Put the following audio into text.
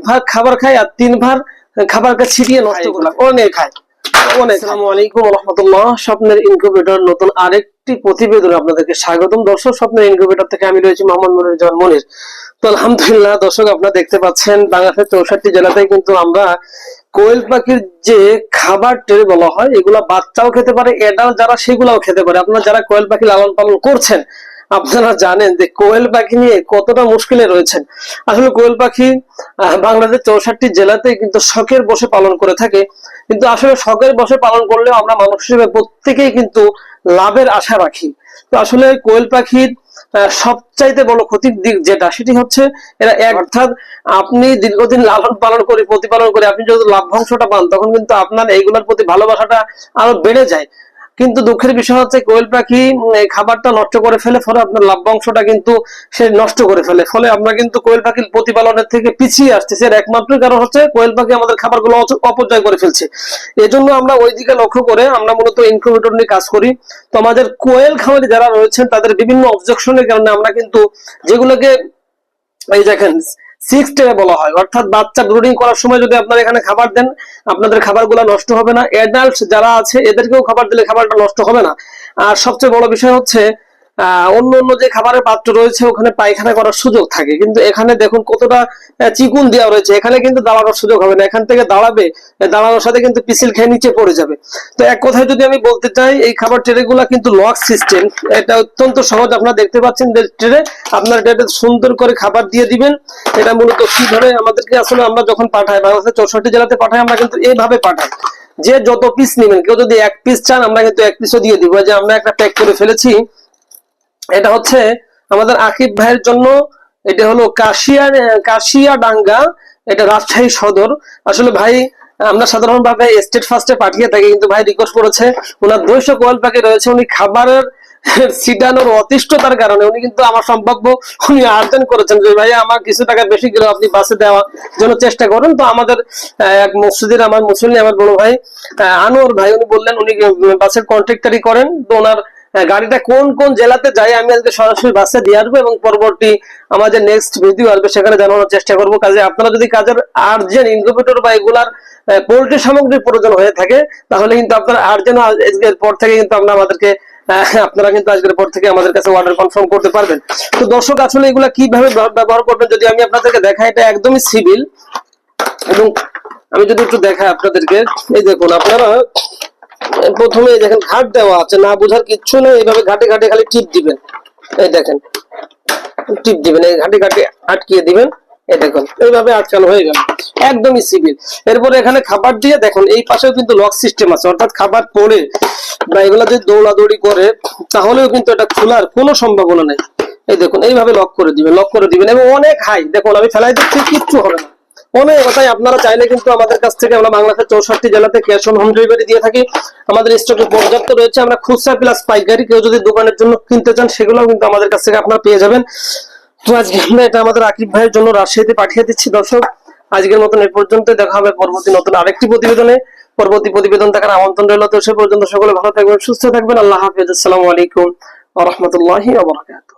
ভাগ খাবার খায় আর 3 ভাগ খাবারকে ছিটিয়ে নষ্ট করে অনেক খায়। আসসালামু আলাইকুম ওয়া রাহমাতুল্লাহ। স্বপ্নের ইনকিউবেটর নতুন আরেকটি প্রতিবেদনে আপনাদেরকে স্বাগতম। দর্শক, স্বপ্নের ইনকিউবেটর থেকে আমি রয়েছি মোহাম্মদ মনিরুজ্জামান মনির। তো আলহামদুলিল্লাহ দর্শক, আপনারা দেখতে পাচ্ছেন বাংলাদেশের 64টি জেলাতে কিন্তু আমরা কোয়েল পাখির যে খাবার ট্রে বলা হয়, এগুলা বাচ্চাও খেতে পারে, এডাল্ট যারা সেগুলাও খেতে পারে। আপনারা যারা কোয়েল পাখি লালন পালন করছেন আপনারা জানেন যে কোয়েল পাখি নিয়ে কতটা মুশকিলে রয়েছেন। আসলে কোয়েল পাখি বাংলাদেশের 64টি জেলাতে কিন্তু শখের বসে পালন করে থাকে, কিন্তু আসলে শখের বসে পালন করলেও আমরা মানুষ হিসেবে প্রত্যেকেই কিন্তু লাভের আশা রাখি। তো আসলে কোয়েল পাখির সবচাইতে বড় ক্ষতির দিক যেটা, সেটি হচ্ছে এরা অর্থাৎ আপনি দীর্ঘদিন লালন পালন করে প্রতিপালন করে আপনি যদি লাভ্যাংশটা পান, তখন কিন্তু আপনার এইগুলোর প্রতি ভালোবাসাটা আরো বেড়ে যায়। কিন্তু দুঃখের বিষয় হচ্ছে কোয়েল পাখি খাবারটা নষ্ট করে ফেলে, ফলে আপনার লাভ্যাংশটা কিন্তু সে নষ্ট করে ফেলে। ফলে আমরা কিন্তু কোয়েল পাখির প্রতিপালনের থেকে পিছিয়ে আসতেছি। এর একমাত্র কারণ হচ্ছে কোয়েল পাখি আমাদের খাবারগুলো অপচয় করে ফেলছে। এজন্য আমরা ওই দিকে লক্ষ্য করে আমরা মূলত ইনকিউবেটর নিয়ে কাজ করি। তো আমাদের কোয়েল খামারি যারা রয়েছেন তাদের বিভিন্ন অবজেকশনের কারণে আমরা কিন্তু যেগুলোকে এই দেখেন 6 ট্রে বলা হয়, অর্থাৎ বাচ্চা ব্রুডিং করার সময় যদি আপনারা এখানে খাবার দেন আপনাদের খাবারগুলো নষ্ট হবে না। অ্যাডাল্ট যারা আছে এদেরকেও খাবার দিলে খাবারটা নষ্ট হবে না। আর সবচেয়ে বড় বিষয় হচ্ছে অন্য অন্য যে খাবারের পাত্র রয়েছে ওখানে পায়খানা করার সুযোগ থাকে, কিন্তু এখানে দেখুন কতটা চিকুন দেওয়া রয়েছে, এখানে কিন্তু দাঁড়ানোর সুযোগ হবে না। এখান থেকে দাঁড়াবে, দাঁড়ানোর সাথে কিন্তু পিছিল খেয়ে নিচে পড়ে যাবে। তো এক কথায় যদি আমি বলতে চাই, এই খাবার ট্রে গুলা কিন্তু লক সিস্টেম, এটা অত্যন্ত সহজ। আপনারা দেখতে পাচ্ছেন যে ট্রে আপনার এটা সুন্দর করে খাবার দিয়ে দিবেন। এটা মূলত কি ধরে আমাদেরকে আসলে আমরা যখন পাঠাই বাংলাদেশের 64টি জেলাতে পাঠাই, আমরা কিন্তু এইভাবে পাঠাই যে যত পিস নেবেন, কেউ যদি 1 পিস চান আমরা কিন্তু 1 পিসও দিয়ে দিব। যে আমরা একটা প্যাক করে ফেলেছি, এটা হচ্ছে আমাদের আকিব ভাইয়ের জন্য। এটা হলো কাশিয়াডাঙ্গা, এটা রাজশাহী সদর। আসলে ভাই আমরা সাধারণভাবে স্টেট ফার্স্টে পাঠিয়ে থাকি, কিন্তু ভাই রিকোয়েস্ট করেছে, ওনার 200 কোয়েল পাখি রয়েছে, উনি খাবারের সিডানোর অতিষ্ঠতার কারণে উনি কিন্তু আমার সম্ভাব্য উনি আর্জন করেছেন যে ভাই আমার কিছু টাকা বেশি গেলে আপনি বাসে দেওয়ার জন্য চেষ্টা করেন। তো আমাদের এক মসজিদের আমার মুসল্লি আমার বড় ভাই আনোয়ার ভাই, উনি বললেন উনি বাসের কন্ট্রাক্টরি করেন। তো ওনার গাড়িটা কোন কোন জেলাতে যায় আমি আজকে সরাসরি বাসে দিয়ে আসবো, এবং পরবর্তী আমাদের নেক্সট ভিডিও আসবে সেখানে জানানোর চেষ্টা করবো। কাজে আপনারা যদি কাজের আর্জেন্ট ইনকিউবেটর বা এগুলার পোল্ট্রি সামগ্রীর প্রয়োজন হয়ে থাকে, তাহলে কিন্তু আপনারা আর্জেন্ট আজকের পর থেকে কিন্তু আপনারা কিন্তু আজকের পর থেকে আমাদের কাছে অর্ডার কনফার্ম করতে পারবেন। তো দর্শক, আসলে এগুলা কিভাবে ব্যবহার করবেন যদি আমি আপনাদেরকে দেখাই, এটা একদমই সিভিল। এবং আমি যদি একটু দেখাই আপনাদেরকে, এই দেখুন আপনারা প্রথমে দেখেন ঘাট দেওয়া আছে, না বোঝার কিচ্ছু নেই। এইভাবে ঘাটে ঘাটে খালি টিপ দিবেন, এই দেখেন টিপ দিবেন, এই ঘাটে ঘাটে আটকিয়ে দিবেন। এই দেখুন এইভাবে আটকানো হয়ে গেল, একদমই সিভিল। এরপরে এখানে খাবার দিয়ে দেখুন এই পাশেও কিন্তু লক সিস্টেম আছে, অর্থাৎ খাবার পড়ে বা এগুলা যদি দৌড়াদৌড়ি করে তাহলেও কিন্তু এটা খোলার কোনো সম্ভাবনা নেই। এই দেখুন এইভাবে লক করে দিবেন এবং অনেক হাই। দেখুন আমি ফেলাই দিচ্ছি, কিচ্ছু হবে না, অনেক কথাই। আপনারা চাইলে কিন্তু আমাদের কাছ থেকে আমরা বাংলাদেশের 64টি জেলাতে ক্যাশ অন হোম ডেলিভারি দিয়ে থাকি। আমাদের স্টকে পর্যাপ্ত রয়েছে। আমরা খুচরা প্লাস পাইকারি, কেউ যদি দোকানের জন্য কিনতে চান সেগুলোও কিন্তু আমাদের কাছ থেকে আপনারা পেয়ে যাবেন। তো আজকে আমরা এটা আমাদের আকিব ভাইয়ের জন্য রাজশাহীতে পাঠিয়ে দিচ্ছি। দর্শক, আজকের মতন এ পর্যন্ত, দেখা হবে পরবর্তী নতুন আরেকটি প্রতিবেদনে। পরবর্তী প্রতিবেদন দেখার আমন্ত্রণ রইল। তো সে পর্যন্ত সকলে ভালো থাকবেন, সুস্থ থাকবেন। আল্লাহ হাফেজ। আসসালামু আলাইকুম ওয়া রাহমাতুল্লাহি ওয়া বারাকাতুহু।